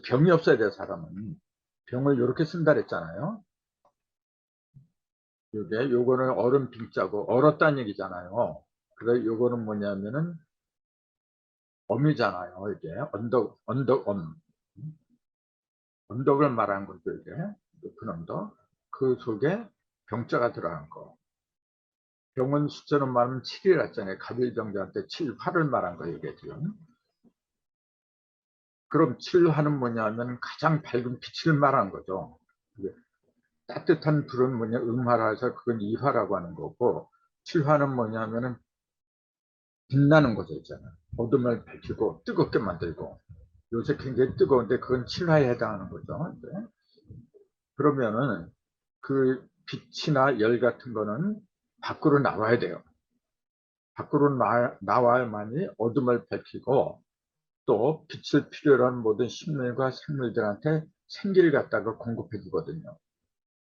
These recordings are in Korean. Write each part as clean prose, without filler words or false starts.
병이 없어야 돼, 사람은. 병을 이렇게 쓴다 그랬잖아요. 요거는 얼음 빙자고, 얼었다는 얘기잖아요. 그래서 요거는 뭐냐면은, 엄이잖아요, 이게. 언덕을 말하는 거죠, 이게. 높은 언덕. 그 속에 병자가 들어간 거. 병은 숫자로 말하면 7이라 했잖아요. 갑일병자한테 7, 8을 말한 거예요, 이게 지금. 그럼 7화는 뭐냐면 가장 밝은 빛을 말하는 거죠. 따뜻한 불은 뭐냐, 음화라 해서 그건 이화라고 하는 거고, 7화는 뭐냐면은 빛나는 거죠, 있잖아요. 어둠을 밝히고 뜨겁게 만들고. 요새 굉장히 뜨거운데 그건 7화에 해당하는 거죠. 이제. 그러면은 그 빛이나 열 같은 거는 밖으로 나와야 돼요. 밖으로 나와야만이 어둠을 밝히고 또 빛을 필요로 하는 모든 식물과 생물들한테 생기를 갖다가 공급해 주거든요.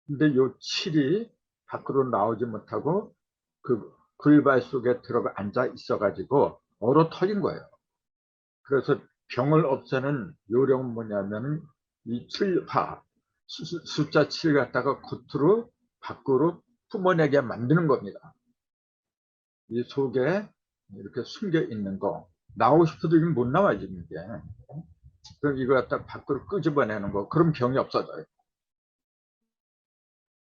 근데 요 7이 밖으로 나오지 못하고 그 글발 속에 들어가 앉아 있어 가지고 얼어 터진 거예요. 그래서 병을 없애는 요령은 뭐냐면 이 7화 숫자 7 갖다가 겉으로 밖으로 뿜어내게 만드는 겁니다. 이 속에 이렇게 숨겨 있는 거 나오고 싶어도 이게 못 나와요, 지금 이게. 그럼 이거 갖다 밖으로 끄집어내는 거. 그럼 병이 없어져요.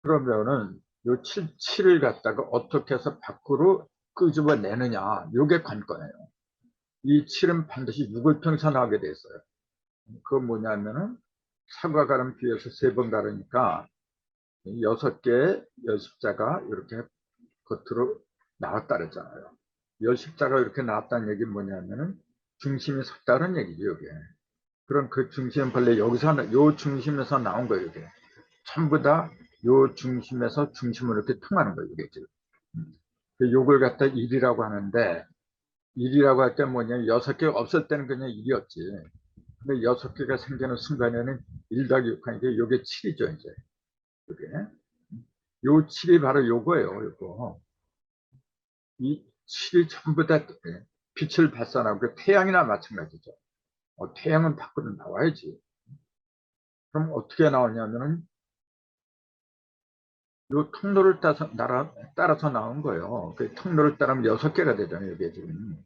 그러면은 요 7을 갖다가 어떻게 해서 밖으로 끄집어내느냐. 요게 관건이에요. 이 7은 반드시 6을 평서 나오게 돼 있어요. 그건 뭐냐면은 사과 가름 뒤에서 3번 가르니까 6개의 열십자가 이렇게 겉으로 나왔다 그랬잖아요. 열십자가 이렇게 나왔다는 얘기는 뭐냐면은 중심이 섰다는 얘기죠, 이게. 그럼 그 중심은 원래 여기서, 요 중심에서 나온 거예요, 이게. 전부 다 요 중심에서 중심으로 이렇게 통하는 거예요, 이게 지금. 요걸 갖다 일이라고 하는데, 일이라고 할 때 뭐냐면 6개 없을 때는 그냥 일이었지. 근데 6개가 생기는 순간에는 1 더하기 6 하니까 요게 7이죠, 이제. 요게. 요 7이 바로 요거예요, 요거. 이 7이 전부 다 빛을 발산하고, 태양이나 마찬가지죠. 태양은 밖으로 나와야지. 그럼 어떻게 나오냐면은 요 통로를 따라서 나온 거예요. 그 통로를 따르면 6개가 되잖아요, 이게 지금.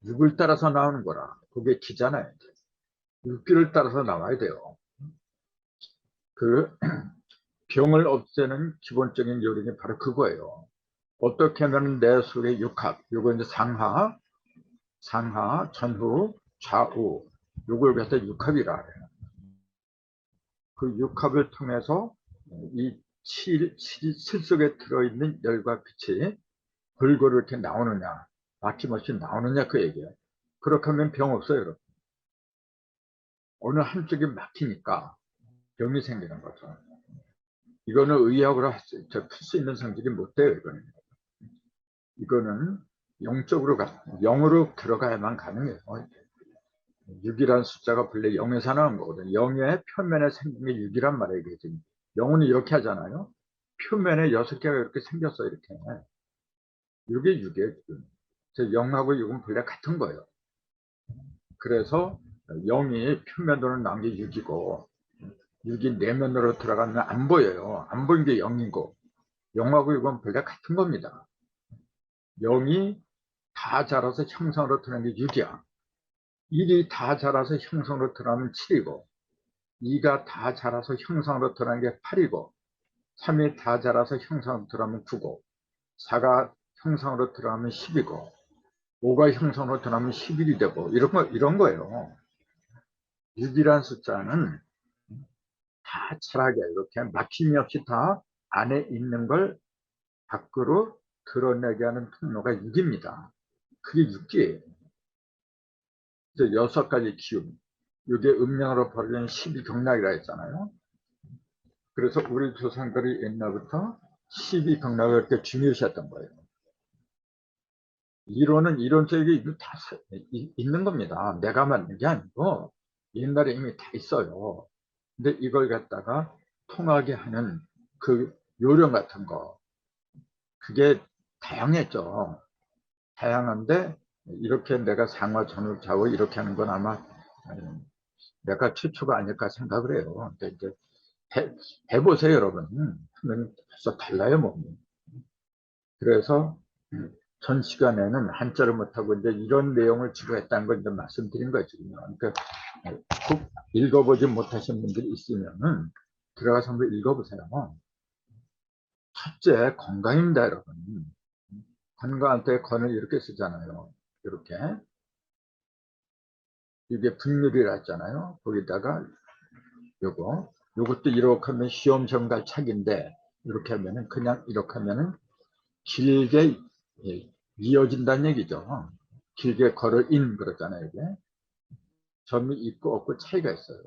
6을 따라서 나오는 거라. 그게 기잖아요. 6기를 따라서 나와야 돼요. 그 병을 없애는 기본적인 요령이 바로 그거예요. 어떻게 하면 내 속의 육합, 요거 이제 상하, 전후, 좌우, 요걸 갖다 육합이라 해요. 그 육합을 통해서 이 7 속에 들어있는 열과 빛이 골고루 이렇게 나오느냐, 막힘없이 나오느냐, 그 얘기예요. 그렇게 하면 병 없어요, 여러분. 어느 한쪽이 막히니까 병이 생기는 거죠. 이거는 의학으로 풀 수 있는 성질이 못 돼요, 이거는 영적으로, 0으로 들어가야만 가능해요. 6이라는 숫자가 본래 0에서 나온 거거든요. 0의 표면에 생긴 게 6이란 말이에요. 이게 지금 0은 이렇게 하잖아요. 표면에 6개가 이렇게 생겼어요. 이렇게. 이게 6이에요. 지금. 0하고 6은 본래 같은 거예요. 그래서 0이 표면으로 나온 게 6이고 6이 내면으로 들어가면 안 보여요. 안 보이는 게 0이고 0하고 6은 본래 같은 겁니다. 0이 다 자라서 형성으로 드러나는 게 6이야. 1이 다 자라서 형성으로 드러나면 7이고 2가 다 자라서 형성으로 드러나는 게 8이고 3이 다 자라서 형성으로 드러나면 9고 4가 형성으로 드러나면 10이고 5가 형성으로 드러나면 11이 되고 이런 거예요. 6이라는 숫자는 다 자라게 이렇게 막힘이 없이 다 안에 있는 걸 밖으로 드러내게 하는 통로가 6입니다. 그게 6기예요. 6가지 기운. 이게 음력으로 벌어진 12경락이라 했잖아요. 그래서 우리 조상들이 옛날부터 12경락을 이렇게 중요시했던 거예요. 이론은 이론적이 다 있는 겁니다. 내가 만든 게 아니고 옛날에 이미 다 있어요. 근데 이걸 갖다가 통하게 하는 그 요령 같은 거, 그게 다양했죠. 다양한데 이렇게 내가 상하 전후 좌우 이렇게 하는 건 아마 내가 최초가 아닐까 생각을 해요. 근데 이제 해보세요, 여러분. 하면 벌써 달라요, 몸이. 그래서 전 시간에는 한자를 못하고 이제 이런 내용을 지루했다는 걸 이제 말씀드린 거죠. 그러니까 꼭 읽어보지 못하신 분들이 있으면은 들어가서 한번 읽어보세요. 첫째, 건강입니다, 여러분. 건강할 때 건을 이렇게 쓰잖아요. 이렇게. 이게 분율이라 했잖아요. 거기다가 요것도 이렇게 하면 시험정갈 착인데, 이렇게 하면은, 그냥 이렇게 하면은 길게 이어진다는 얘기죠. 길게 걸을 인 그러잖아요. 이게. 점이 있고 없고 차이가 있어요.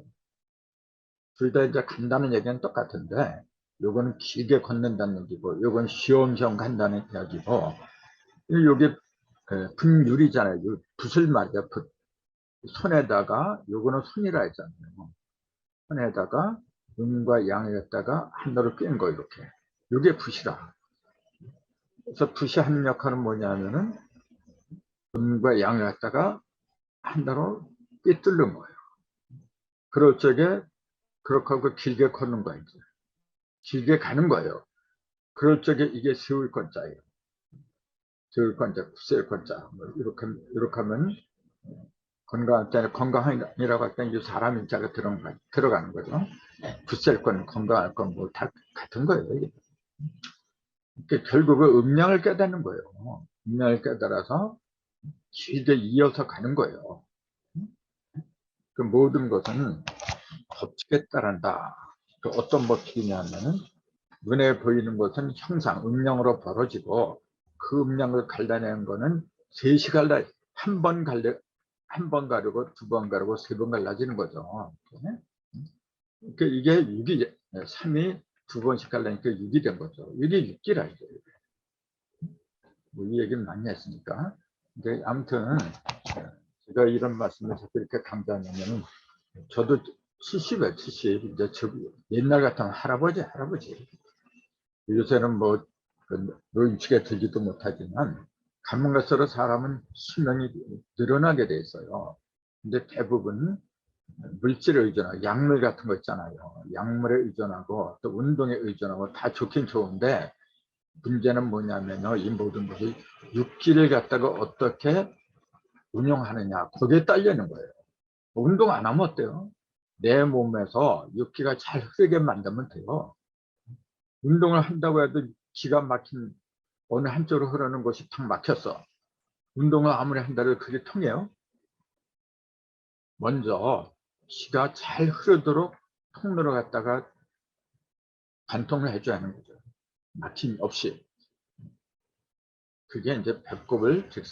둘 다 이제 간다는 얘기는 똑같은데, 요거는 길게 걷는다는 얘기고, 요건 시험정 간다는 얘기고, 요게 분율이잖아요. 붓을 말이야, 붓. 손에다가, 요거는 손이라 했잖아요. 손에다가 음과 양을 갖다가 하나로 꿰는 거, 이렇게. 요게 붓이라. 그래서 붓이 하는 역할은 뭐냐면은, 음과 양을 갖다가 하나로 꿰뚫는 거예요. 그럴 적에, 그렇게 하고 길게 걷는 거예요. 길게 가는 거예요. 그럴 적에 이게 세울 건자예요. 세울 건자, 굳셀 건자. 뭐 이렇게 하면 건강할 때는 건강이라고 할 때는 사람 인자가 들어가는 거죠. 굳셀 건, 건강할 건 뭐 다 같은 거예요. 그러니까 결국은 음량을 깨닫는 거예요. 음량을 깨달아서 길게 이어서 가는 거예요. 그 모든 것은 법칙에 따른다. 그 어떤 법칙이냐면은 눈에 보이는 것은 형상, 음량으로 벌어지고 그 음량을 갈라내는 거는 3시 갈라, 한 번 가르고, 2번 가르고, 3번 갈라지는 거죠. 그러니까 이게 6이, 3이 2번씩 갈라니까 6이 된 거죠. 이게 6기라 이제. 뭐이 얘기는 많이 했으니까. 근데 아무튼 제가 이런 말씀을 자꾸 이렇게 강조하냐면 저도 70에 70, 이제 옛날 같으면 할아버지. 요새는 뭐 노인축에 들지도 못하지만 가면 갈수록 사람은 수명이 늘어나게 돼 있어요. 근데 대부분 물질에 의존하고 약물 같은 거 있잖아요. 약물에 의존하고 또 운동에 의존하고 다 좋긴 좋은데 문제는 뭐냐면요. 이 모든 것이 육기를 갖다가 어떻게 운영하느냐 거기에 딸려있는 거예요. 운동 안 하면 어때요? 내 몸에서 육기가 잘 흐르게 만들면 돼요. 운동을 한다고 해도 기가 막힌 어느 한쪽으로 흐르는 것이 탁 막혔어. 운동을 아무리 한다고 그게 통해요? 먼저 기가 잘 흐르도록 통로를 갖다가 관통을 해줘야 하는 거죠. 막힘 없이. 그게 이제 배꼽을, 즉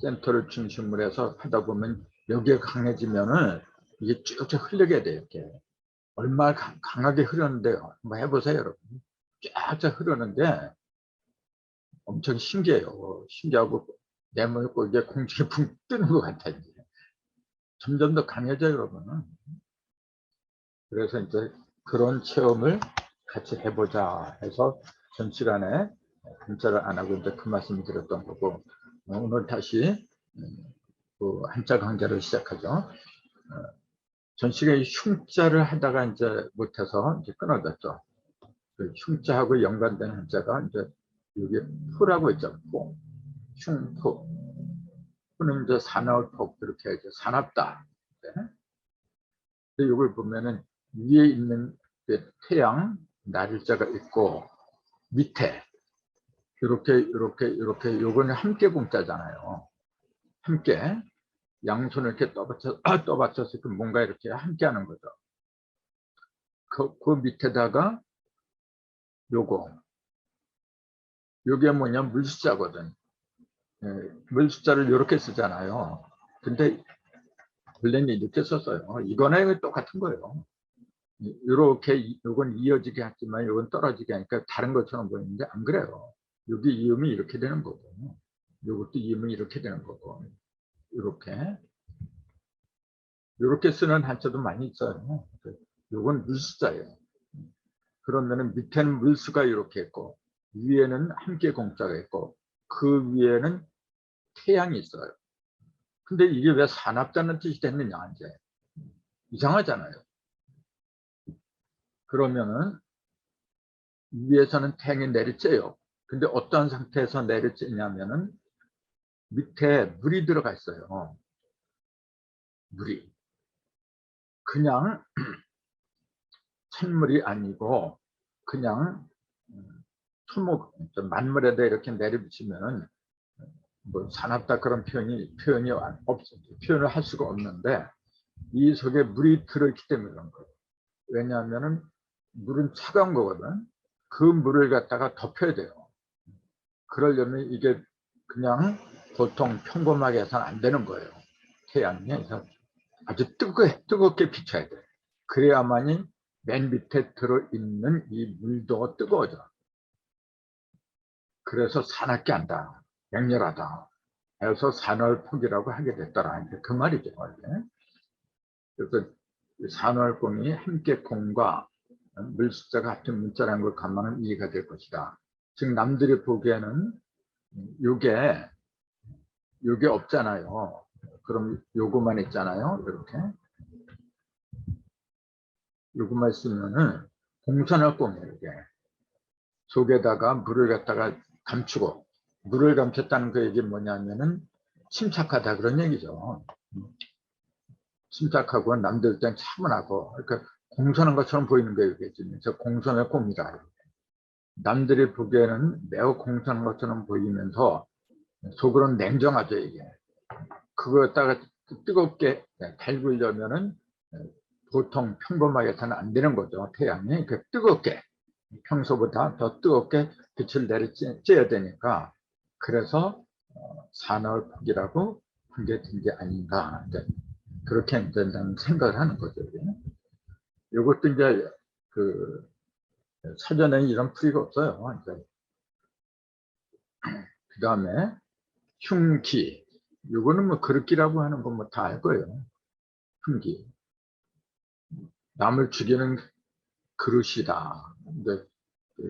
센터를 중심으로 해서 하다 보면 여기에 강해지면은 이게 쭉쭉 흐르게 돼요. 이렇게. 얼마나 강하게 흐르는데요. 한번 해보세요, 여러분. 쫙쫙 흐르는데 엄청 신기해요. 신기하고 내몸고 이게 공중에 붕 뜨는 것 같아요. 점점 더 강해져요, 여러분은. 그래서 이제 그런 체험을 같이 해보자 해서 전 시간에 한자를 안 하고 이제 그 말씀을 드렸던 거고, 오늘 다시 그 한자 강좌를 시작하죠. 전 시간에 흉자를 하다가 이제 못해서 이제 끊어졌죠. 그 흉자하고 연관된 한자가 이제 여기 포라고 있죠. 포. 흉포. 포는 이제 산업폭 그렇게 이제 사납다. 네. 이걸 보면은 위에 있는 태양 날짜가 있고 밑에 이렇게 요거는 함께 공자잖아요. 함께 양손을 이렇게 떠받쳐서 뭔가 이렇게 함께 하는 거죠. 그 밑에다가 요게 뭐냐 물숫자거든. 물숫자를 이렇게 쓰잖아요. 근데 원래는 이렇게 썼어요. 이거나 똑같은 거예요. 이렇게 요건 이어지게 하지만 요건 떨어지게 하니까 다른 것처럼 보이는데 안 그래요. 여기 이음이 이렇게 되는 거고 요것도 이음이 이렇게 되는 거고 이렇게 쓰는 한자도 많이 있어요. 요건 물수자예요. 그러면은 밑에는 물수가 이렇게 있고 위에는 함께 공자가 있고 그 위에는 태양이 있어요. 근데 이게 왜 산압자는 뜻이 됐느냐 이제 이상하잖아요. 그러면은 위에서는 탱이 내리쬐요. 근데 어떤 상태에서 내리쬐냐면은 밑에 물이 들어가 있어요. 물이. 그냥 찬물이 아니고 그냥 토목, 만물에다 이렇게 내리비치면은 뭐 사납다 그런 표현이 없어. 표현을 할 수가 없는데 이 속에 물이 들어있기 때문에 그런 거예요. 왜냐하면은 물은 차가운 거거든. 그 물을 갖다가 덮여야 돼요. 그러려면 이게 그냥 보통 평범하게 해서는 안 되는 거예요. 태양이. 그래서 아주 뜨겁게 비춰야 돼. 그래야만이 맨 밑에 들어있는 이 물도 뜨거워져. 그래서 사납게 한다. 맹렬하다. 그래서 산월폭이라고 하게 됐더라. 그 말이죠. 그래서 산월공이 함께 공과 물 숫자가 같은 문자라는 걸 감안하면 이해가 될 것이다. 즉 남들이 보기에는 요게 없잖아요. 그럼 요거만 있잖아요. 이렇게 요거만 있으면은 공산월공이에요. 이게 속에다가 물을 갖다가 감추고 물을 감췄다는 그 얘기 뭐냐면은 침착하다 그런 얘기죠. 침착하고 남들 땐 차분하고 그러니까 공손한 것처럼 보이는 거예요. 이게 그래서 공손의 공이다. 남들이 보기에는 매우 공손한 것처럼 보이면서 속으로는 냉정하죠. 이게 그거 갖다가 뜨겁게 달구려면은 보통 평범하게서는 안 되는 거죠. 태양이 그 뜨겁게 평소보다 더 뜨겁게 빛을 내리쬐야 되니까 그래서 산업폭이라고 한 게 된 게 아닌가 그렇게 이제 나는 생각을 하는 거죠. 이것도 이제 그 사전에 이런 풀이가 없어요. 그 다음에 흉기, 이거는 뭐 그릇기라고 하는 건 뭐 다 알 거예요. 흉기, 남을 죽이는 그릇이다. 근데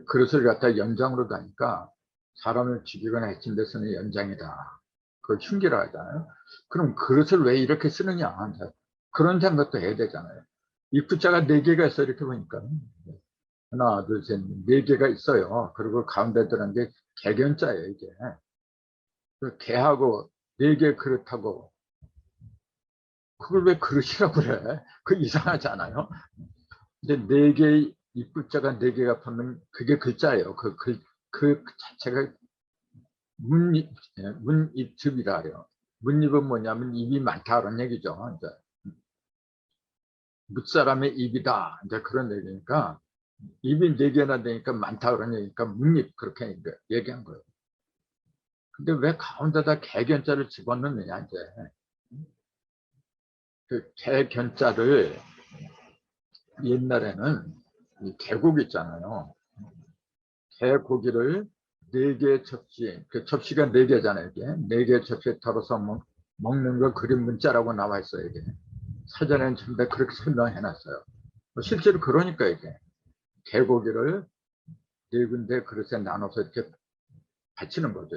그릇을 갖다 연장으로 가니까 사람을 죽이거나 해친 데서는 연장이다. 그걸 흉기라 하잖아요. 그럼 그릇을 왜 이렇게 쓰느냐. 그런 생각도 해야 되잖아요. 입구자가 4개가 있어 이렇게 보니까. 하나, 둘, 셋, 4개가 있어요. 그리고 가운데 들어간 게 개견자예요, 이게. 그 개하고 4개 그릇하고 그걸 왜 그릇이라고 그래? 그 이상하잖아요. 근데 4개의 입구자가 4개가 붙는 그게 글자예요. 그 자체가 문입습이라 해요. 문입은 뭐냐면 입이 많다 그런 얘기죠. 이제 뭇사람의 입이다. 이제 그런 얘기니까 입이 4개나 되니까 많다 그런 얘기니까 문입 그렇게 얘기한 거예요. 근데 왜 가운데다 개견자를 집어넣느냐 이제 그 개견자를 옛날에는 이 개고기 있잖아요. 개고기를 4개 접시, 그 접시가 4개잖아요. 이게 4개 접시에 털어서 먹는 거 그림 문자라고 나와 있어요. 이게 사전에는 전부 다 그렇게 설명해 놨어요. 실제로 그러니까 이게 개고기를 4군데 그릇에 나눠서 이렇게 받치는 거죠.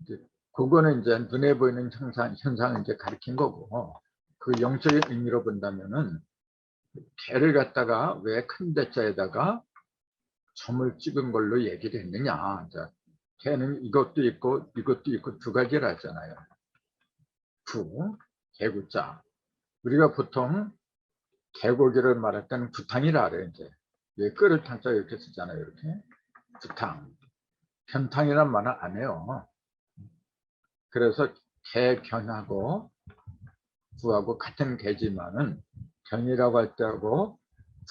이제 그거는 이제 눈에 보이는 현상을 이제 가리킨 거고 그 영적인 의미로 본다면은 개를 갖다가 왜 큰 대자에다가 점을 찍은 걸로 얘기를 했느냐. 개는 이것도 있고 이것도 있고 2가지를 하잖아요. 개구자. 우리가 보통 개고기를 말할 때는 구탕이라 그래요. 이제 끓을 탕자 이렇게 쓰잖아요. 이렇게 구탕. 견탕이란 말은 안 해요. 그래서 개견하고 구하고 같은 개지만은 견이라고 할 때하고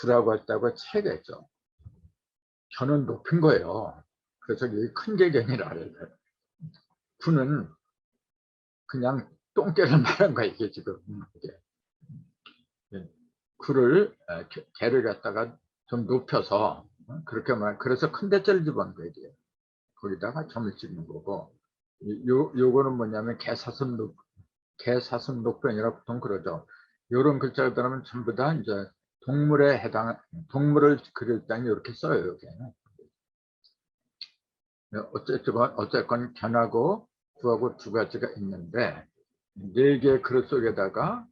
구라고 할 때하고 차이가 있죠. 견은 높은 거예요. 그래서 여기 큰 개견이라 그래요. 구는 그냥 똥개를 말한 거야 이게 지금. 구를 개를 갖다가 좀 높여서 그렇게 말. 그래서 큰 대자를 집어넣은 거예요. 거기다가 점을 찍는 거고. 요거는 뭐냐면 개사슴녹변이라고 보통 그러죠. 요런 글자를 들으면 전부 다 이제 동물에 해당, 동물을 그릴 때는 이렇게 써요. 여기. 어쨌건 견하고 구하고 2가지가 있는데 4개의 그릇 속에다가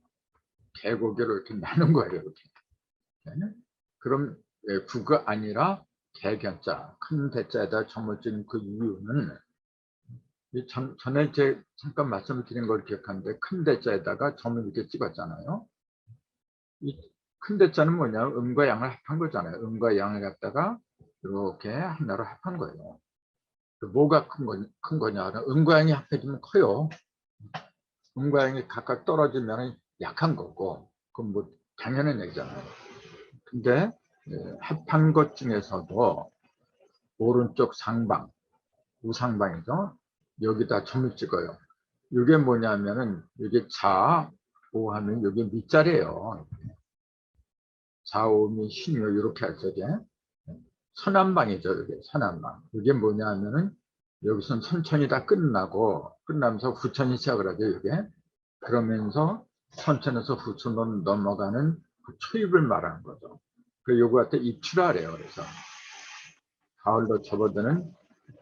개고기로 이렇게 나눈 거예요. 이렇게. 그럼 구가 아니라 개견자, 큰 대자에다 점을 찍은 그 이유는 전에 잠깐 말씀을 드린 걸 기억하는데 큰 대자에다가 점을 이렇게 찍었잖아요. 이 큰 대자는 뭐냐면 음과 양을 합한 거잖아요. 음과 양을 갖다가 이렇게 하나로 합한 거예요. 뭐가 큰 거냐? 음과 양이 합해지면 커요. 음과 양이 각각 떨어지면 약한 거고, 그건 뭐 당연한 얘기잖아요. 근데 합한 것 중에서도 오른쪽 상방, 우상방이죠. 여기다 점을 찍어요. 이게 뭐냐면은 이게 자오 하면 이게 밑자리예요. 좌오미 신유 이렇게 할 적에 선한방이죠. 이게 선한방. 이게 뭐냐면은 여기선 선천이 다 끝나면서 후천이 시작을 하죠. 이게 그러면서 선천에서 후천으로 넘어가는 그 초입을 말하는 거죠. 그 요거한테 입추라래요. 그래서 가을로 접어드는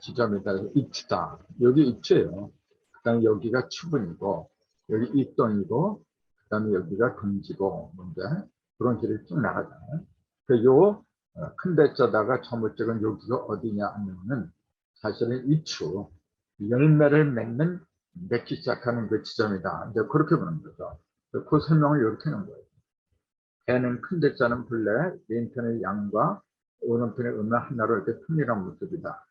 지점이다. 입추다. 여기 입추예요. 그 다음에 여기가 추분이고 여기 입동이고 그 다음에 여기가 금지고 뭔데 그런 길을 쭉 나가잖아요. 요 큰 대자다가 점을 찍은 여기가 어디냐 하면은 사실은 입추 열매를 맺기 시작하는 그 지점이다. 이제 그렇게 보는 거죠. 그 설명을 이렇게 하는 거예요. 개는 큰 대자는 본래 왼편의 양과 오른편의 음의 하나로 이렇게 통일한 모습이다.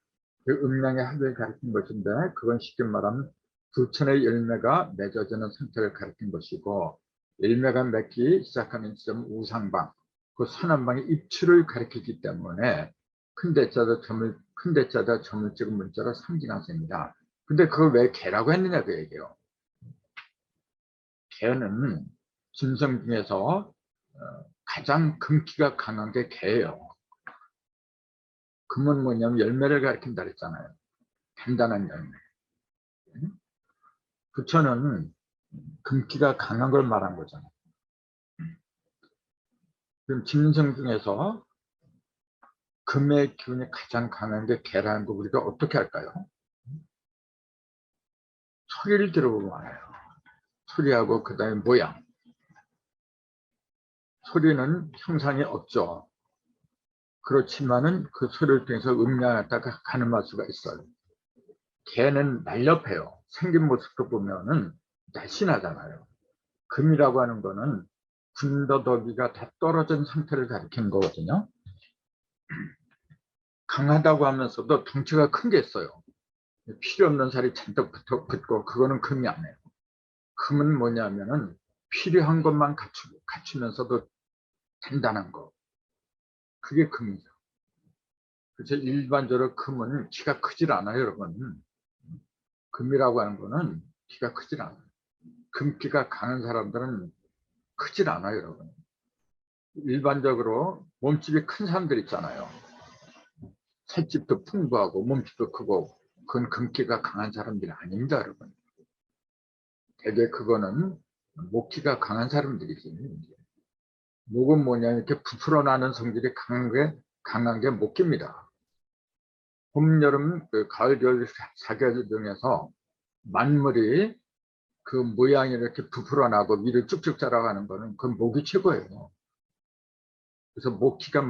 그 음양의 합을 가리킨 것인데 그건 쉽게 말하면 두 천의 열매가 맺어지는 상태를 가리킨 것이고 열매가 맺기 시작하는 지점은 우상방, 그 선한방의 입추를 가리키기 때문에 큰 대자다 점을 찍은 문자로 상징한 셈입니다. 근데 그걸 왜 개라고 했느냐 그 얘기예요. 개는 짐승 중에서 가장 금기가 강한 게 개예요. 금은 뭐냐면 열매를 가리킨다 그랬잖아요. 단단한 열매. 부처는 금기가 강한 걸 말한 거잖아요. 그럼 짐승 중에서 금의 기운이 가장 강한 게 개라는 거 우리가 어떻게 할까요? 소리를 들어보면 알아요. 소리하고 그 다음에 모양. 소리는 형상이 없죠. 그렇지만은 그 소리를 통해서 음량에다가 가늠할 수가 있어요. 개는 날렵해요. 생긴 모습도 보면은 날씬하잖아요. 금이라고 하는 거는 군더더기가 다 떨어진 상태를 가리키는 거거든요. 강하다고 하면서도 덩치가 큰 게 있어요. 필요 없는 살이 잔뜩 붙고 그거는 금이 아니에요. 금은 뭐냐면은 필요한 것만 갖추면서도 단단한 거. 그게 금이죠. 그래서 일반적으로 금은 키가 크질 않아요, 여러분. 금이라고 하는 거는 키가 크질 않아요. 금기가 강한 사람들은 크질 않아요, 여러분. 일반적으로 몸집이 큰 사람들 있잖아요. 살집도 풍부하고 몸집도 크고 그건 금기가 강한 사람들이 아닙니다, 여러분. 대개 그거는 목기가 강한 사람들이지. 목은 뭐냐 이렇게 부풀어 나는 성질이 강한 게 목기입니다. 봄, 여름, 가을, 겨울, 사계절 중에서 만물이 그 모양이 이렇게 부풀어 나고 위를 쭉쭉 자라가는 거는 그건 목이 최고예요. 그래서 목기가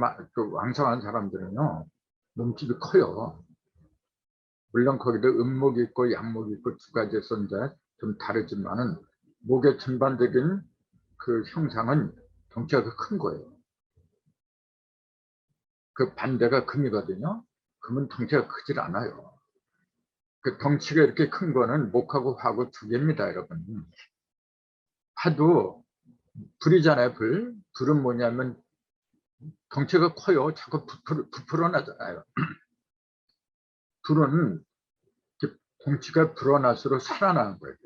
왕성한 사람들은요 몸집이 커요. 물론 거기도 음목이 있고 양목이 있고 두 가지에서 이제 좀 다르지만은 목의 전반적인 그 형상은 덩치가 큰 거예요. 그 반대가 금이거든요. 금은 덩치가 크질 않아요. 그 덩치가 이렇게 큰 거는 목하고 화하고 두 개입니다, 여러분. 화도 불이잖아요, 불. 불은 뭐냐면 덩치가 커요. 자꾸 부풀어 나잖아요. 불은 덩치가 불어날수록 살아나는 거예요.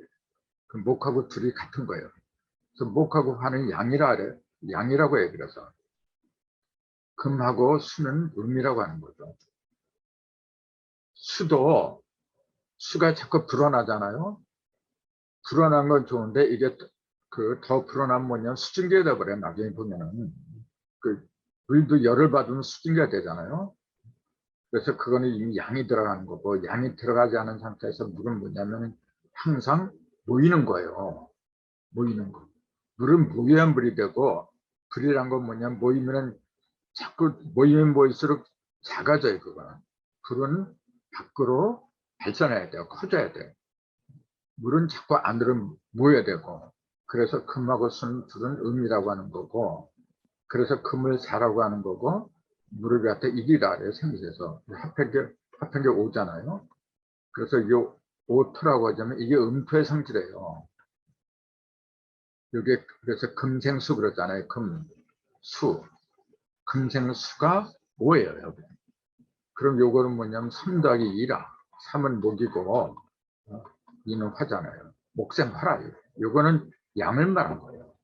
그 목하고 둘이 같은 거예요. 그래서 목하고 화는 양이라고 해요. 그래서 금하고 수는 음이라고 하는 거죠. 수가 자꾸 불어나잖아요. 불어난 건 좋은데 이게 더 불어나면 뭐냐면 수증기가 돼버려요. 나중에 보면은 물도 열을 받으면 수증기가 되잖아요. 그래서 그거는 이미 양이 들어가는 거고 양이 들어가지 않은 상태에서 물은 뭐냐면 항상 모이는 거예요. 모이는 거. 물은 모여야 물이 되고, 불이란 건 뭐냐면 모이면은 자꾸 모이면 모일수록 작아져요. 그거는. 불은 밖으로 발산해야 돼요. 커져야 돼요. 물은 자꾸 안으로 모여야 되고, 그래서 금하고 순 둘은 음이라고 하는 거고, 그래서 금을 사라고 하는 거고, 물을 갖다 일이라 그래요. 생기에서 합한 게 오잖아요. 그래서 이 오토라고 하자면 이게 음토의 성질이에요. 이게 그래서 금생수 그러잖아요. 금수. 금생수가 5예요. 여기. 그럼 요거는 뭐냐면 3 더하기 2라. 3은 목이고 2는 화잖아요. 목생화라. 요거는 양을 말한 거예요.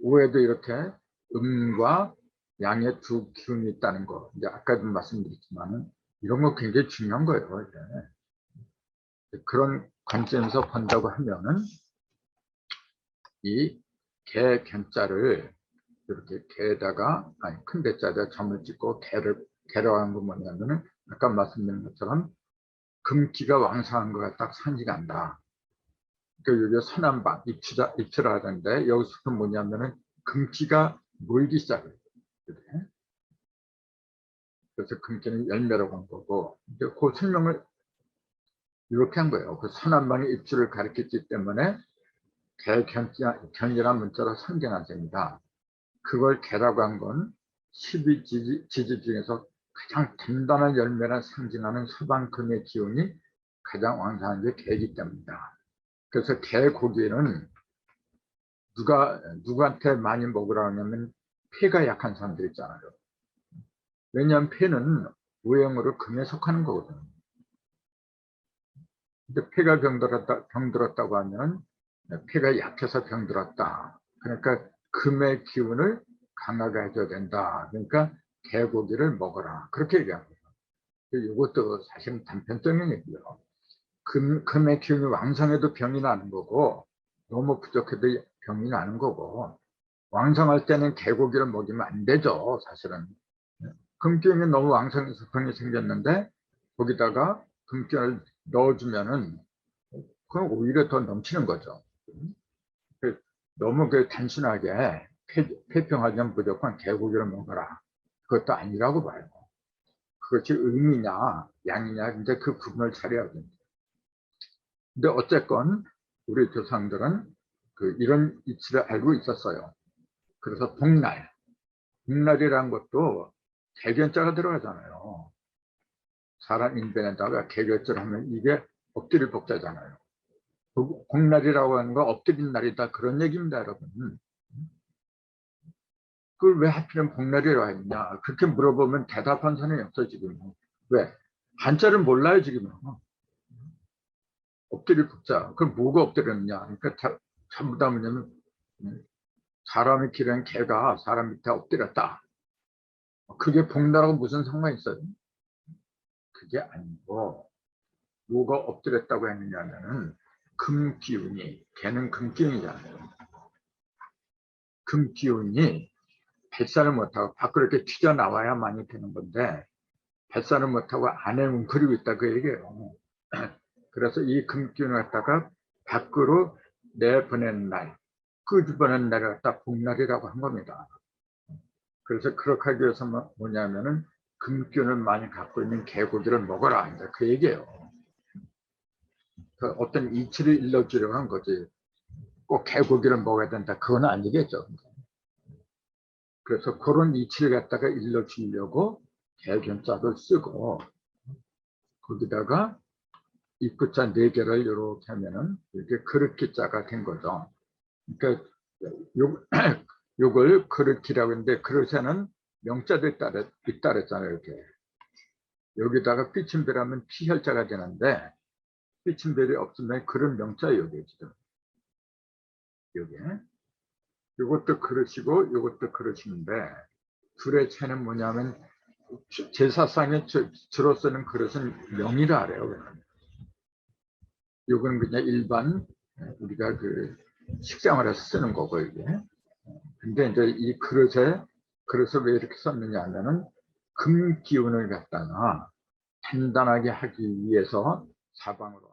5에도 이렇게 음과 양의 두 기운이 있다는 거. 이제 아까도 말씀드렸지만 이런 거 굉장히 중요한 거예요. 이제. 그런 관점에서 본다고 하면은 이 개 견자를 이렇게 개에다가 큰 대자에다 점을 찍고 개라고 하는 건 뭐냐면은 아까 말씀드린 것처럼 금기가 왕성한 거가 딱 상징한다. 그러니까 여기 선한방 입추라 하던데 여기서 뭐냐면은 금기가 모이기 시작해요. 그래서 금기는 열매라고 한 거고 그 설명을 이렇게 한 거예요. 그 선한방의 입추를 가리켰기 때문에 개견이라는 문자로 상징한 셈이다. 그걸 개라고 한 건 12지지 중에서 가장 단단한 열매를 상징하는 서방금의 기운이 가장 왕성한 게 개이기 때문이다. 그래서 개 고기는 누구한테 많이 먹으라 하냐면 폐가 약한 사람들 있잖아요. 왜냐하면 폐는 오행으로 금에 속하는 거거든요. 근데 폐가 병들었다고 하면 폐가 약해서 병들었다. 그러니까 금의 기운을 강하게 해줘야 된다. 그러니까 개고기를 먹어라. 그렇게 얘기합니다. 이것도 사실은 단편적인 얘기예요. 금의 기운이 왕성해도 병이 나는 거고 너무 부족해도 병이 나는 거고 왕성할 때는 개고기를 먹이면 안 되죠. 사실은. 금기운이 너무 왕성해서 병이 생겼는데 거기다가 금기운을 넣어주면은 그럼 오히려 더 넘치는 거죠. 너무 단순하게 폐평하면 무조건 개고기를 먹어라. 그것도 아니라고 봐요. 그것이 음이냐 양이냐 이제 그 구분을 잘해야 됩니다. 근데 어쨌건 우리 조상들은 이런 이치를 알고 있었어요. 그래서 복날이라는 것도 개견자가 들어가잖아요. 사람 인변에다가 개견자를 하면 이게 엎드릴 복자잖아요. 복날이라고 하는 거 엎드린 날이다 그런 얘기입니다, 여러분. 그걸 왜 하필이면 복날이라고 했냐 그렇게 물어보면 대답한 사람이 없어 지금. 왜? 한자를 몰라요 지금. 엎드릴 복자. 그럼 뭐가 엎드렸냐? 그러니까 전부 다 뭐냐면 사람이 기른 개가 사람 밑에 엎드렸다. 그게 복날하고 무슨 상관이 있어요? 그게 아니고 뭐가 엎드렸다고 했느냐면은 금기운이 개는 금기운이잖아요. 금기운이 발산을 못하고 밖으로 이렇게 튀어나와야만이 되는 건데 발산을 못하고 안에 웅크리고 있다 그 얘기예요. 그래서 이 금기운을 갖다가 밖으로 내보낸 날, 끄집어낸 날을 갖다 복날이라고 한 겁니다. 그래서 그렇게 하기 위해서 뭐냐면은 금기운을 많이 갖고 있는 개고기를 먹어라 이제 그 얘기예요. 그 어떤 이치를 일러주려고 한 거지. 꼭 개고기를 먹어야 된다 그건 아니겠죠. 그래서 그런 이치를 갖다가 일러주려고 개견자를 쓰고 거기다가 입구자 4개를 이렇게 하면은 이렇게 그릇기자가 된 거죠. 그러니까 요걸 그릇기라고 했는데 그릇에는 명자도 있다 그랬잖아요. 이렇게 여기다가 삐침별하면 피혈자가 되는데 삐침별이 없으면 그릇 명자예요. 여기 지금 요게 요것도 그릇이고 요것도 그릇인데 둘의 차이는 뭐냐면 제사상에 주로 쓰는 그릇은 명이라 그래요. 요건 그냥 일반 우리가 식생활에서 쓰는 거고 이게. 근데 이제 이 그릇을 왜 이렇게 썼느냐 하면은 금 기운을 갖다가 단단하게 하기 위해서 사방으로